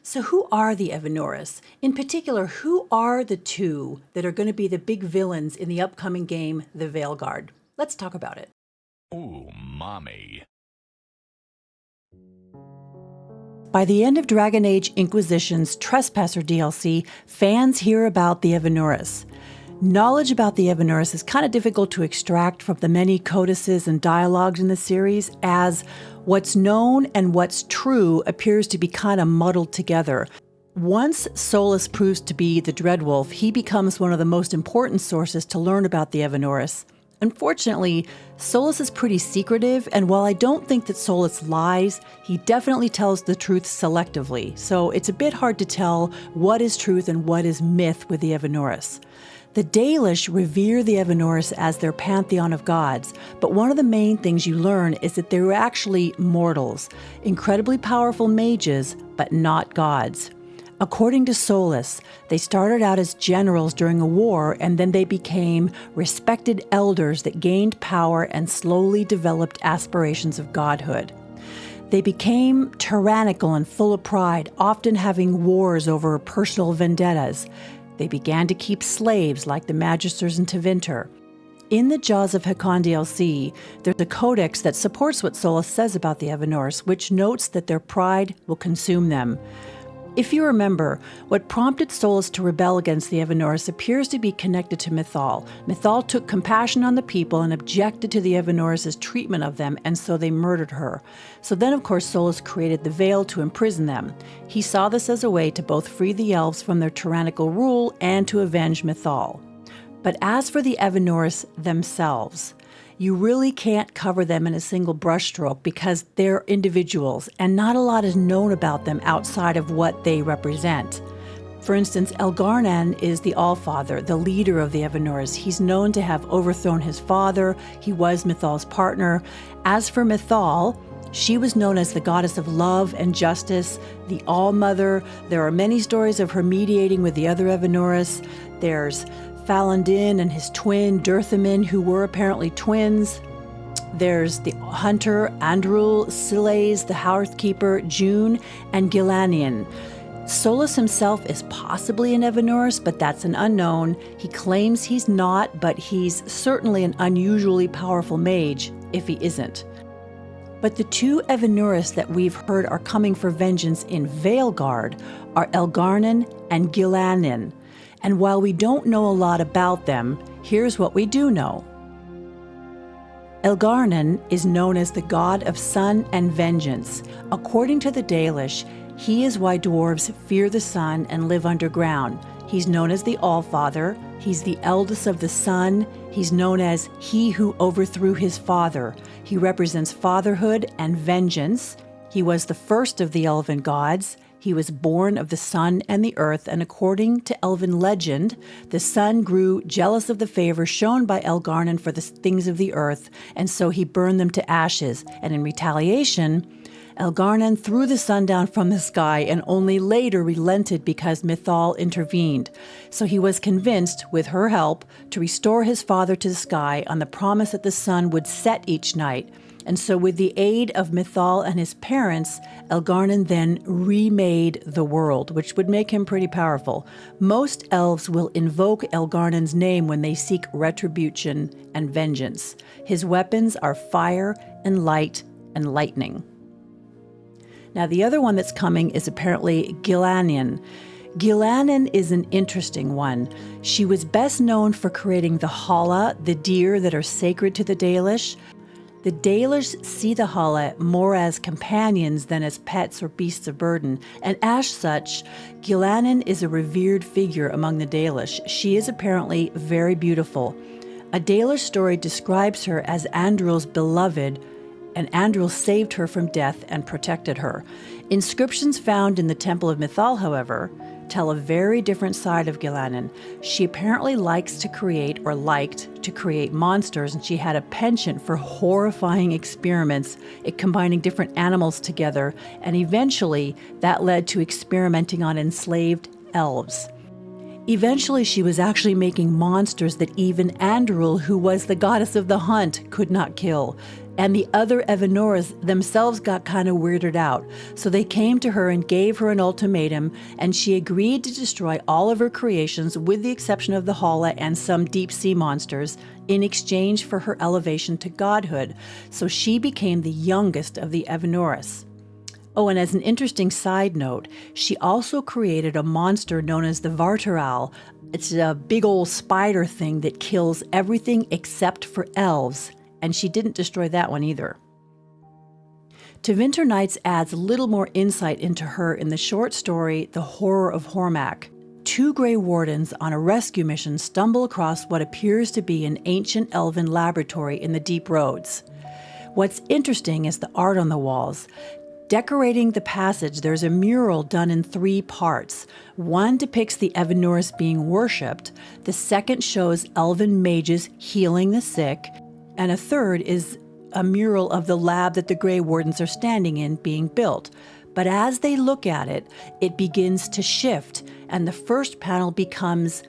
So who are the Evanuris? In particular, who are the two that are going to be the big villains in the upcoming game, the Veilguard? Let's talk about it. Ooh, mommy. By the end of Dragon Age Inquisition's Trespasser DLC, fans hear about the Evanuris. Knowledge about the Evanuris is kind of difficult to extract from the many codices and dialogues in the series, as what's known and what's true appears to be kind of muddled together. Once Solas proves to be the Dreadwolf, he becomes one of the most important sources to learn about the Evanuris. Unfortunately, Solas is pretty secretive, and while I don't think that Solas lies, he definitely tells the truth selectively, so it's a bit hard to tell what is truth and what is myth with the Evanuris. The Dalish revere the Evanuris as their pantheon of gods, but one of the main things you learn is that they were actually mortals, incredibly powerful mages, but not gods. According to Solas, they started out as generals during a war, and then they became respected elders that gained power and slowly developed aspirations of godhood. They became tyrannical and full of pride, often having wars over personal vendettas. They began to keep slaves like the Magisters in Tevinter. In the Jaws of Hakkon DLC, there's a codex that supports what Solas says about the Evanuris, which notes that their pride will consume them. If you remember, what prompted Solas to rebel against the Evanuris appears to be connected to Mythal. Mythal took compassion on the people and objected to the Evanuris' treatment of them, and so they murdered her. So then, of course, Solas created the Veil to imprison them. He saw this as a way to both free the elves from their tyrannical rule and to avenge Mythal. But as for the Evanuris themselves, you really can't cover them in a single brushstroke because they're individuals, and not a lot is known about them outside of what they represent. For instance, Elgar'nan is the Allfather, the leader of the Evanuris. He's known to have overthrown his father. He was Mythal's partner. As for Mythal, she was known as the goddess of love and justice, the All-Mother. There are many stories of her mediating with the other Evanuris. There's Falandin and his twin, Durthamin, who were apparently twins. There's the hunter, Andrul, Siles, the Hearthkeeper, June, and Gilanian. Solas himself is possibly an Evanuris, but that's an unknown. He claims he's not, but he's certainly an unusually powerful mage, if he isn't. But the two Evanuris that we've heard are coming for vengeance in Veilguard are Elgar'nan and Gilanian. And while we don't know a lot about them, here's what we do know. Elgar'nan is known as the god of sun and vengeance. According to the Dalish, he is why dwarves fear the sun and live underground. He's known as the Allfather. He's the eldest of the sun. He's known as he who overthrew his father. He represents fatherhood and vengeance. He was the first of the elven gods. He was born of the sun and the earth, and according to elven legend, the sun grew jealous of the favor shown by Elgar'nan for the things of the earth, and so he burned them to ashes. And in retaliation, Elgar'nan threw the sun down from the sky and only later relented because Mythal intervened. So he was convinced, with her help, to restore his father to the sky on the promise that the sun would set each night. And so with the aid of Mythal and his parents, Elgar'nan then remade the world, which would make him pretty powerful. Most elves will invoke Elgar'nan's name when they seek retribution and vengeance. His weapons are fire and light and lightning. Now, the other one that's coming is apparently Gilanian. Gilanian is an interesting one. She was best known for creating the Hala, the deer that are sacred to the Dalish. The Dalish see the Hala more as companions than as pets or beasts of burden, and as such, Gilanian is a revered figure among the Dalish. She is apparently very beautiful. A Dalish story describes her as Andrul's beloved, and Andrul saved her from death and protected her. Inscriptions found in the Temple of Mythal, however, tell a very different side of Gilanian. She apparently liked to create monsters, and she had a penchant for horrifying experiments, combining different animals together, and eventually that led to experimenting on enslaved elves. Eventually, she was actually making monsters that even Andrul, who was the goddess of the hunt, could not kill. And the other Evanuris themselves got kind of weirded out. So they came to her and gave her an ultimatum, and she agreed to destroy all of her creations with the exception of the Hala and some deep sea monsters in exchange for her elevation to godhood. So she became the youngest of the Evanuris. Oh, and as an interesting side note, she also created a monster known as the Vartaral. It's a big old spider thing that kills everything except for elves. And she didn't destroy that one either. To Winter Nights adds a little more insight into her in the short story, The Horror of Hormak. Two Grey Wardens on a rescue mission stumble across what appears to be an ancient elven laboratory in the deep roads. What's interesting is the art on the walls. Decorating the passage, there's a mural done in 3 parts. One depicts the Evanuris being worshipped, the second shows elven mages healing the sick, and a third is a mural of the lab that the Grey Wardens are standing in being built. But as they look at it, it begins to shift, and the first panel becomes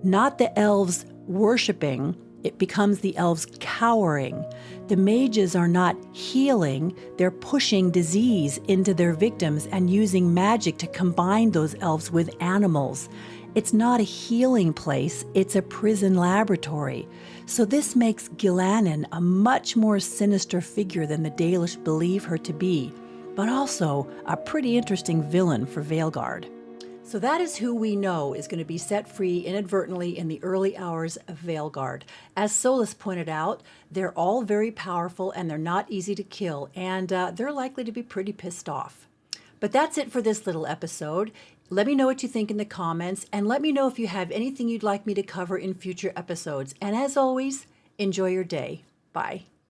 not the elves worshiping, it becomes the elves cowering. The mages are not healing, they're pushing disease into their victims and using magic to combine those elves with animals. It's not a healing place, it's a prison laboratory. So this makes Gillannon a much more sinister figure than the Dalish believe her to be, but also a pretty interesting villain for Veilguard. So that is who we know is going to be set free inadvertently in the early hours of Veilguard. As Solus pointed out, they're all very powerful and they're not easy to kill, and they're likely to be pretty pissed off. But that's it for this little episode. Let me know what you think in the comments, and let me know if you have anything you'd like me to cover in future episodes. And as always, enjoy your day. Bye.